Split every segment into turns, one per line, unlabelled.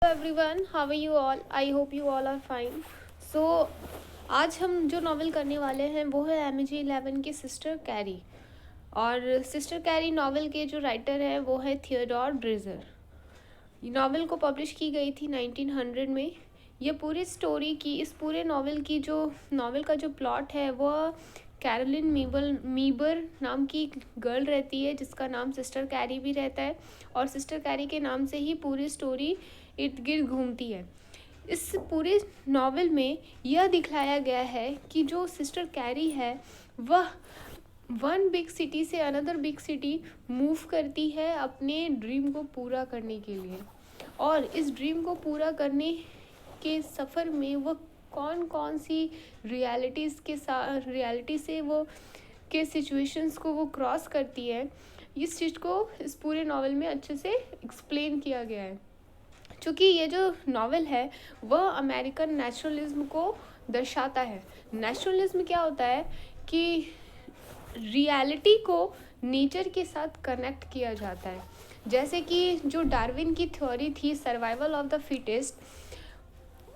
Hello everyone, how are you all? I hope you all are fine. So आज हम जो novel करने वाले हैं वो है MG11 की सिस्टर कैरी। और सिस्टर कैरी नॉवल के जो राइटर हैं वो है थियोडोर ड्रेजर। ये नॉवल को पब्लिश की गई थी 1900 में। ये पूरी स्टोरी की इस पूरे नॉवल की जो नॉवल का जो प्लॉट है वो कैरोलिन मीबर नाम की एक गर्ल रहती है जिसका नाम सिस्टर कैरी भी रहता है, और सिस्टर कैरी के नाम से ही पूरी स्टोरी इर्द गिर्द घूमती है। इस पूरे नॉवल में यह दिखलाया गया है कि जो सिस्टर कैरी है वह वन बिग सिटी से अनदर बिग सिटी मूव करती है अपने ड्रीम को पूरा करने के लिए, और इस ड्रीम को पूरा करने के सफ़र में वो कौन कौन सी रियलिटी से वो के सिचुएशंस को वो क्रॉस करती है। इस चीज़ को इस पूरे नॉवल में अच्छे से एक्सप्लेन किया गया है। चूँकि ये जो नॉवल है वह अमेरिकन नेशनलिज्म को दर्शाता है। नेशनलिज्म क्या होता है कि रियलिटी को नेचर के साथ कनेक्ट किया जाता है। जैसे कि जो डार्विन की थ्योरी थी सर्वाइवल ऑफ द फिटेस्ट,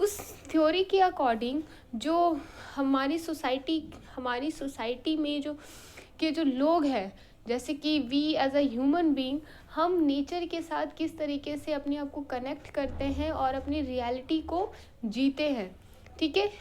उस थ्योरी के अकॉर्डिंग जो हमारी सोसाइटी में जो लोग हैं, जैसे कि we as a human being, हम नेचर के साथ किस तरीके से अपने आप को कनेक्ट करते हैं और अपनी रियलिटी को जीते हैं। ठीक है,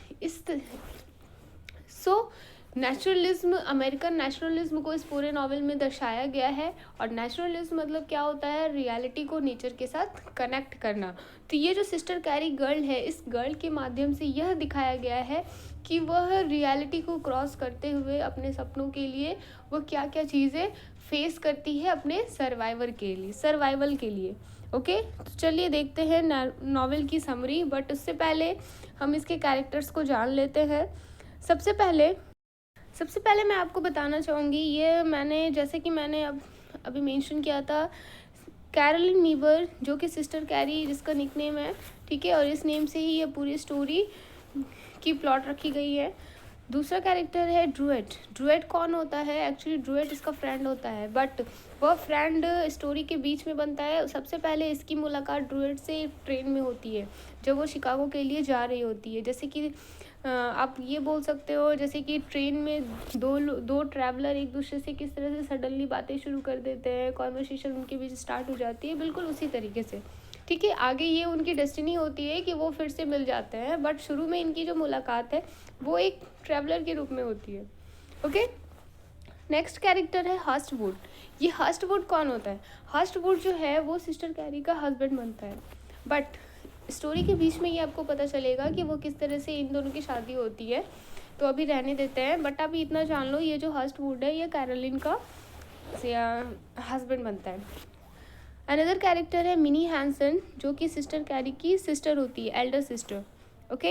नेचुरलिज्म, अमेरिकन नेशनलिज्म को इस पूरे नॉवल में दर्शाया गया है। और नेशनलिज्म मतलब क्या होता है? रियलिटी को नेचर के साथ कनेक्ट करना। तो ये जो सिस्टर कैरी गर्ल है, इस गर्ल के माध्यम से यह दिखाया गया है कि वह रियलिटी को क्रॉस करते हुए अपने सपनों के लिए वह क्या क्या चीज़ें फेस करती है अपने सर्वाइवल के लिए। ओके, तो चलिए देखते हैं नॉवल की समरी। बट उससे पहले हम इसके कैरेक्टर्स को जान लेते हैं। सबसे पहले मैं आपको बताना चाहूँगी, ये मैंने अभी मेंशन किया था, कैरोलिन मीबर जो कि सिस्टर कैरी जिसका निकनेम है, ठीक है, और इस नेम से ही ये पूरी स्टोरी की प्लॉट रखी गई है। दूसरा कैरेक्टर है ड्रूएट कौन होता है? एक्चुअली ड्रूएट इसका फ्रेंड होता है, बट वह फ्रेंड स्टोरी के बीच में बनता है। सबसे पहले इसकी मुलाकात ड्रूएट से ट्रेन में होती है जब वो शिकागो के लिए जा रही होती है। जैसे कि आप ये बोल सकते हो जैसे कि ट्रेन में दो ट्रैवलर एक दूसरे से किस तरह से सडनली बातें शुरू कर देते हैं, कॉन्वर्सेशन उनके बीच स्टार्ट हो जाती है, बिल्कुल उसी तरीके से। ठीक है, आगे ये उनकी डेस्टिनी होती है कि वो फिर से मिल जाते हैं, बट शुरू में इनकी जो मुलाकात है वो एक ट्रैवलर के रूप में होती है। ओके, नेक्स्ट कैरेक्टर है हर्स्टवुड। ये हर्स्टवुड कौन होता है? हर्स्टवुड जो है वो सिस्टर कैरी का हस्बैंड बनता है, बट स्टोरी के बीच में ये आपको पता चलेगा कि वो किस तरह से इन दोनों की शादी होती है, तो अभी रहने देते हैं। बट अभी इतना जान लो, ये जो हर्स्टवुड है ये कैरोलिन का हस्बैंड बनता है। अनदर कैरेक्टर है मिनी हैंसन जो कि सिस्टर कैरी की सिस्टर होती है, elder sister. Okay,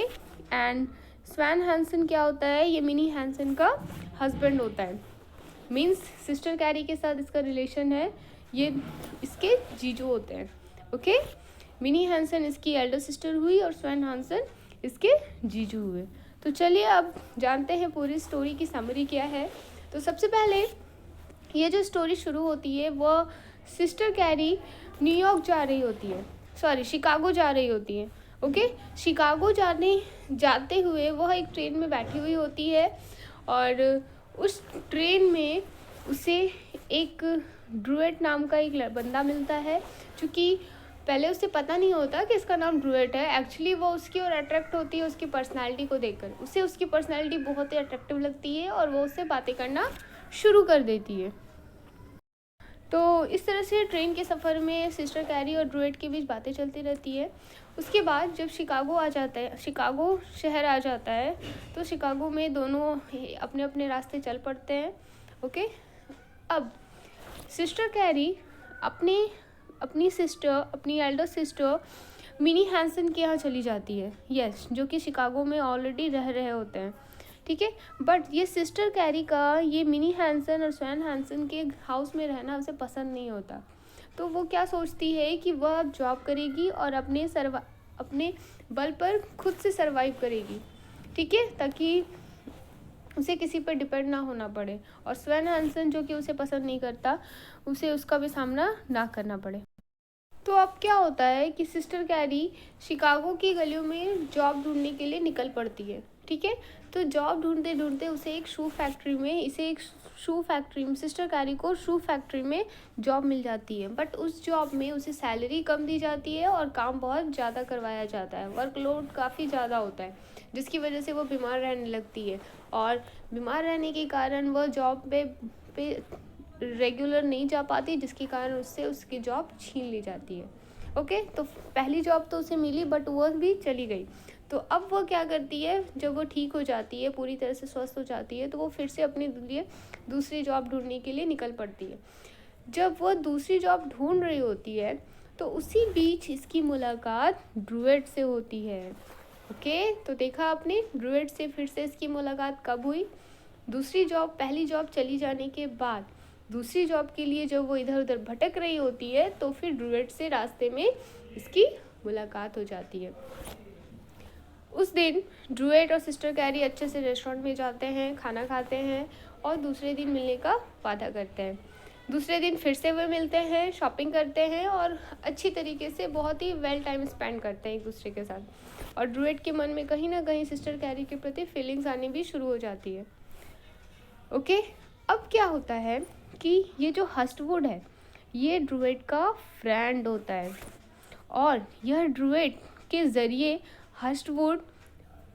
and Sven Hanson क्या होता है? ये मिनी हैंसन का हस्बैंड होता है। मीन्स सिस्टर कैरी के साथ इसका रिलेशन है, ये इसके जीजू होते हैं। ओके, मिनी हैंसन इसकी एल्डर सिस्टर हुई और स्वैन हैंसन इसके जीजू हुए। तो चलिए अब जानते हैं पूरी स्टोरी की समरी क्या है। तो सबसे पहले ये जो स्टोरी शुरू होती है वो सिस्टर कैरी न्यूयॉर्क जा रही होती है, शिकागो जा रही होती है। ओके, शिकागो जाते हुए वह एक ट्रेन में बैठी हुई होती है, और उस ट्रेन में उसे एक ड्रूएट नाम का एक बंदा मिलता है। चूँकि पहले उसे पता नहीं होता कि इसका नाम ड्रूएट है, एक्चुअली वो उसकी ओर अट्रैक्ट होती है उसकी पर्सनालिटी को देखकर। उसे उसकी पर्सनालिटी बहुत ही अट्रैक्टिव लगती है और वो उससे बातें करना शुरू कर देती है। तो इस तरह से ट्रेन के सफ़र में सिस्टर कैरी और ड्रूएट के बीच बातें चलती रहती है। उसके बाद जब शिकागो शहर आ जाता है, तो शिकागो में दोनों अपने अपने रास्ते चल पड़ते हैं। ओके, अब सिस्टर कैरी अपनी एल्डर सिस्टर मिनी हैंसन के यहाँ चली जाती है, यस, जो कि शिकागो में ऑलरेडी रह रहे होते हैं। ठीक है, बट ये सिस्टर कैरी का ये मिनी हैंसन और स्वैन हैंसन के हाउस में रहना उसे पसंद नहीं होता। तो वो क्या सोचती है कि वह अब जॉब करेगी और अपने बल पर खुद से सर्वाइव करेगी। ठीक है, ताकि उसे किसी पर डिपेंड ना होना पड़े, और स्वैन हैंसन जो कि उसे पसंद नहीं करता, उसे उसका भी सामना ना करना पड़े। तो अब क्या होता है कि सिस्टर कैरी शिकागो की गलियों में जॉब ढूंढने के लिए निकल पड़ती है, ठीक है। तो जॉब ढूंढते ढूंढते उसे एक शू फैक्ट्री में सिस्टर कैरी को शू फैक्ट्री में जॉब मिल जाती है। बट उस जॉब में उसे सैलरी कम दी जाती है और काम बहुत ज़्यादा करवाया जाता है, वर्कलोड काफ़ी ज़्यादा होता है, जिसकी वजह से वो बीमार रहने लगती है। और बीमार रहने के कारण वह जॉब पे रेगुलर नहीं जा पाती, जिसके कारण उससे उसकी जॉब छीन ली जाती है। ओके, तो पहली जॉब तो उसे मिली बट वो भी चली गई। तो अब वो क्या करती है, जब वो ठीक हो जाती है, पूरी तरह से स्वस्थ हो जाती है, तो वो फिर से अपने लिए दूसरी जॉब ढूंढने के लिए निकल पड़ती है। जब वो दूसरी जॉब ढूंढ रही होती है तो उसी बीच इसकी मुलाकात ड्रूएट से होती है। ओके, तो देखा आपने ड्रूएट से फिर से इसकी मुलाकात कब हुई? पहली जॉब चली जाने के बाद दूसरी जॉब के लिए जब वो इधर उधर भटक रही होती है, तो फिर ड्रूएट से रास्ते में इसकी मुलाकात हो जाती है। उस दिन ड्रूएट और सिस्टर कैरी अच्छे से रेस्टोरेंट में जाते हैं, खाना खाते हैं और दूसरे दिन मिलने का वादा करते हैं। दूसरे दिन फिर से वे मिलते हैं, शॉपिंग करते हैं और अच्छी तरीके से बहुत ही वेल टाइम स्पेंड करते हैं एक दूसरे के साथ। और ड्रूएट के मन में कहीं ना कहीं सिस्टर कैरी के प्रति फीलिंग्स आनी भी शुरू हो जाती है। ओके, अब क्या होता है कि ये जो हस्टवुड है ये ड्रूएट का फ्रेंड होता है और यह ड्रूएट के ज़रिए हस्टवुड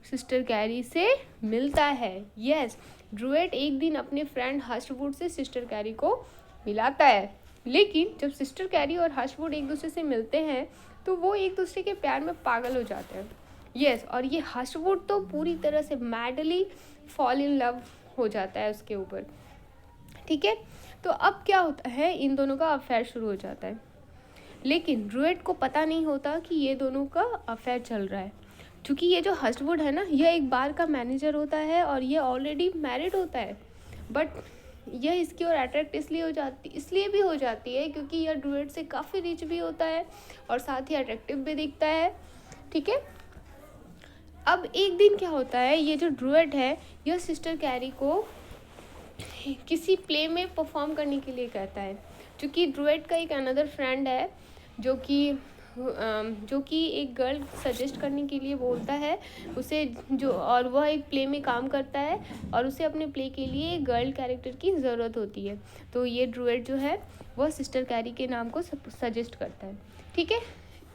सिस्टर कैरी से मिलता है। यस, ड्रूएट एक दिन अपने फ्रेंड हस्टवुड से सिस्टर कैरी को मिलाता है, लेकिन जब सिस्टर कैरी और हस्टवुड एक दूसरे से मिलते हैं तो वो एक दूसरे के प्यार में पागल हो जाते हैं। यस, और ये हस्टवुड तो पूरी तरह से मैडली फॉल इन लव हो जाता है उसके ऊपर, ठीक है। तो अब क्या होता है, इन दोनों का अफेयर शुरू हो जाता है, लेकिन ड्रूएट को पता नहीं होता कि ये दोनों का अफेयर चल रहा है, क्योंकि ये जो हस्टवुड है ना, यह एक बार का मैनेजर होता है और ये ऑलरेडी मैरिड होता है। बट यह इसकी ओर अट्रैक्ट इसलिए भी हो जाती है क्योंकि यह ड्रूएट से काफ़ी रिच भी होता है और साथ ही अट्रैक्टिव भी दिखता है, ठीक है। अब एक दिन क्या होता है, ये जो ड्रूएट है यह सिस्टर कैरी को किसी प्ले में परफॉर्म करने के लिए कहता है, क्योंकि ड्रूएट का एक अनदर फ्रेंड है जो कि एक गर्ल सजेस्ट करने के लिए बोलता है उसे, जो और वह एक प्ले में काम करता है और उसे अपने प्ले के लिए एक गर्ल कैरेक्टर की ज़रूरत होती है। तो ये ड्रूएट जो है वह सिस्टर कैरी के नाम को सजेस्ट करता है, ठीक है।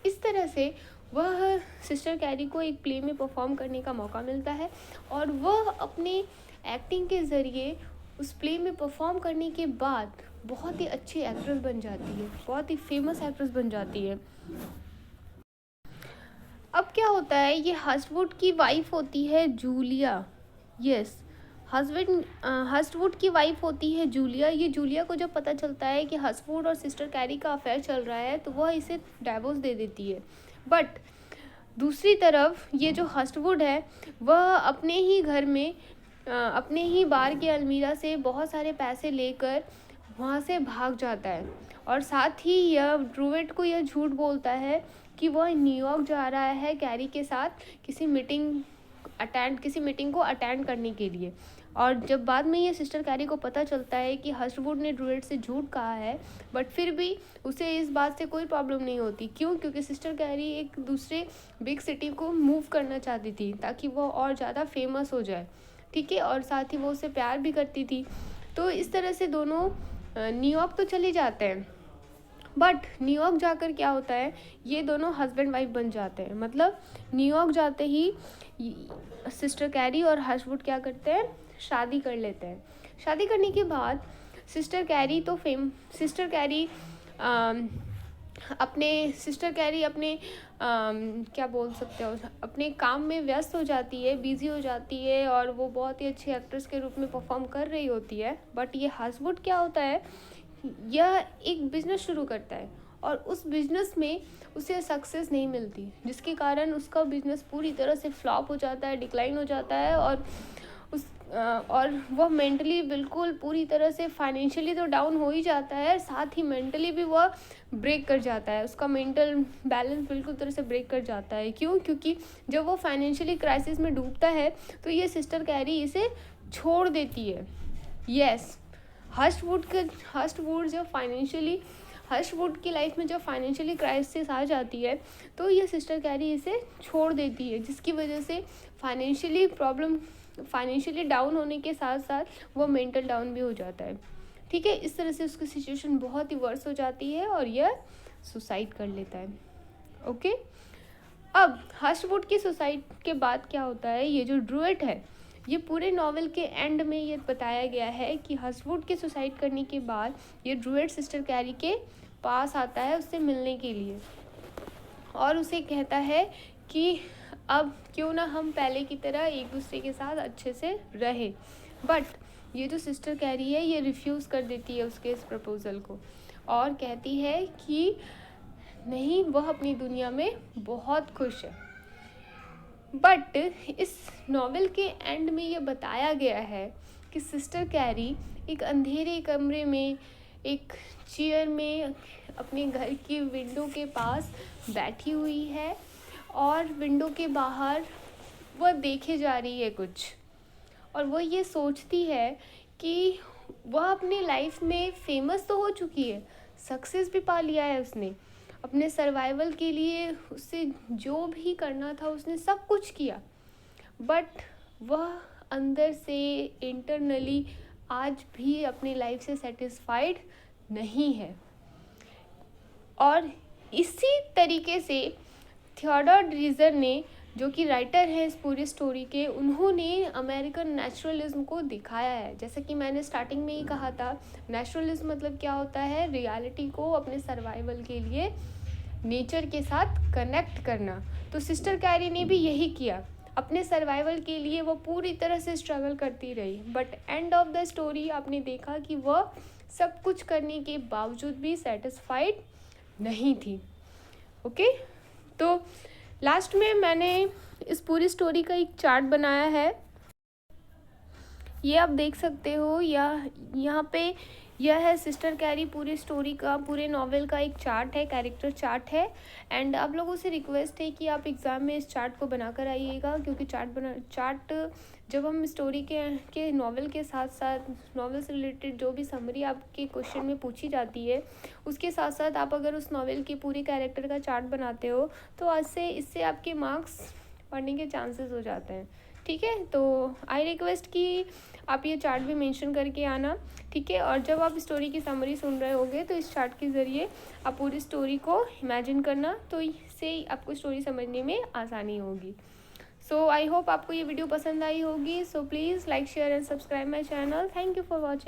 इस तरह से वह सिस्टर कैरी को एक प्ले में परफॉर्म करने का मौका मिलता है और वह अपने एक्टिंग के ज़रिए उस प्ले में परफॉर्म करने के बाद बहुत ही अच्छी एक्ट्रेस बन जाती है, बहुत ही फेमस एक्ट्रेस बन जाती है। अब क्या होता है, ये हस्टवुड की वाइफ होती है जूलिया। यस, हस्टवुड की वाइफ होती है जूलिया। ये जूलिया को जब पता चलता है कि हस्टवुड और सिस्टर कैरी का अफेयर चल रहा है तो वह इसे डाइवोर्स दे देती है। बट दूसरी तरफ ये जो हस्टवुड है वह अपने ही घर में अपने ही बार के अलमीरा से बहुत सारे पैसे लेकर वहाँ से भाग जाता है और साथ ही यह ड्रूएट को यह झूठ बोलता है कि वह न्यूयॉर्क जा रहा है कैरी के साथ किसी मीटिंग को अटेंड करने के लिए। और जब बाद में ये सिस्टर कैरी को पता चलता है कि हस्टवुड ने ड्रूएट से झूठ कहा है, बट फिर भी उसे इस बात से कोई प्रॉब्लम नहीं होती। क्यों? क्योंकि सिस्टर कैरी एक दूसरे बिग सिटी को मूव करना चाहती थी ताकि वो और ज़्यादा फेमस हो जाए, ठीक है, और साथ ही वो उससे प्यार भी करती थी। तो इस तरह से दोनों न्यूयॉर्क तो चले जाते हैं, बट न्यूयॉर्क जाकर क्या होता है, ये दोनों हस्बैंड वाइफ बन जाते हैं। मतलब न्यूयॉर्क जाते ही सिस्टर कैरी और हस्टवुड क्या करते हैं, शादी कर लेते हैं। शादी करने के बाद सिस्टर कैरी अपने क्या बोल सकते हो, अपने काम में व्यस्त हो जाती है, बिजी हो जाती है और वो बहुत ही अच्छी एक्ट्रेस के रूप में परफॉर्म कर रही होती है। बट ये हस्टवुड क्या होता है, यह एक बिजनेस शुरू करता है और उस बिजनेस में उसे सक्सेस नहीं मिलती, जिसके कारण उसका बिजनेस पूरी तरह से फ्लॉप हो जाता है, डिक्लाइन हो जाता है और वह मेंटली बिल्कुल पूरी तरह से फाइनेंशियली तो डाउन हो ही जाता है, साथ ही मेंटली भी वह ब्रेक कर जाता है। उसका मेंटल बैलेंस बिल्कुल तरह से ब्रेक कर जाता है। क्यों? क्योंकि जब वो फाइनेंशियली क्राइसिस में डूबता है तो ये सिस्टर कैरी इसे छोड़ देती है। यस, हस्टवुड जब फाइनेंशियली हर्षवुड की लाइफ में जब फाइनेंशियली क्राइसिस आ जाती है तो ये सिस्टर कैरी इसे छोड़ देती है, जिसकी वजह से फाइनेंशियली डाउन होने के साथ साथ वो मेंटल डाउन भी हो जाता है। ठीक है, इस तरह से उसकी सिचुएशन बहुत ही वर्स हो जाती है और यह सुसाइड कर लेता है। ओके, अब हर्षवुड की सुसाइड के बाद क्या होता है, ये जो ड्रूइट है, ये पूरे नॉवेल के एंड में ये बताया गया है कि हर्षवुड के सुसाइड करने के बाद ये ड्रूइट सिस्टर कैरी के पास आता है उससे मिलने के लिए और उसे कहता है कि अब क्यों ना हम पहले की तरह एक दूसरे के साथ अच्छे से रहे। बट ये जो सिस्टर कैरी है ये रिफ्यूज़ कर देती है उसके इस प्रपोज़ल को और कहती है कि नहीं, वह अपनी दुनिया में बहुत खुश है। बट इस नॉवेल के एंड में ये बताया गया है कि सिस्टर कैरी एक अंधेरे कमरे में एक चेयर में अपने घर की विंडो के पास बैठी हुई है और विंडो के बाहर वह देखे जा रही है कुछ, और वो ये सोचती है कि वह अपनी लाइफ में फेमस तो हो चुकी है, सक्सेस भी पा लिया है उसने, अपने सर्वाइवल के लिए उससे जो भी करना था उसने सब कुछ किया, बट वह अंदर से इंटरनली आज भी अपनी लाइफ से सेटिस्फाइड नहीं है। और इसी तरीके से थियोडोर ड्रीजर ने, जो कि राइटर है इस पूरी स्टोरी के, उन्होंने अमेरिकन नेचुरलिज्म को दिखाया है। जैसा कि मैंने स्टार्टिंग में ही कहा था, नेचुरलिज्म मतलब क्या होता है, रियलिटी को अपने सर्वाइवल के लिए नेचर के साथ कनेक्ट करना। तो सिस्टर कैरी ने भी यही किया, अपने सर्वाइवल के लिए वो पूरी तरह से स्ट्रगल करती रही, but end of the story आपने देखा कि वह सब कुछ करने के बावजूद भी सेटिस्फाइड नहीं थी। ओके, तो लास्ट में मैंने इस पूरी स्टोरी का एक चार्ट बनाया है, ये आप देख सकते हो। यहाँ पे यह है सिस्टर कैरी पूरी स्टोरी का, पूरे नॉवेल का एक चार्ट है, कैरेक्टर चार्ट है। एंड आप लोगों से रिक्वेस्ट है कि आप एग्ज़ाम में इस चार्ट को बना कर आइएगा, क्योंकि चार्ट जब हम स्टोरी के नॉवेल के साथ साथ नॉवेल से रिलेटेड जो भी समरी आपके क्वेश्चन में पूछी जाती है उसके साथ साथ आप अगर उस नॉवेल के पूरे कैरेक्टर का चार्ट बनाते हो तो इससे आपके मार्क्स पढ़ने के चांसेस हो जाते हैं। ठीक है, तो आई रिक्वेस्ट कि आप ये चार्ट भी मेंशन करके आना। ठीक है, और जब आप स्टोरी की समरी सुन रहे होगे तो इस चार्ट के ज़रिए आप पूरी स्टोरी को इमेजिन करना, तो इससे आपको स्टोरी समझने में आसानी होगी। सो आई होप आपको ये वीडियो पसंद आई होगी। So please like share and subscribe my channel. Thank you for watching.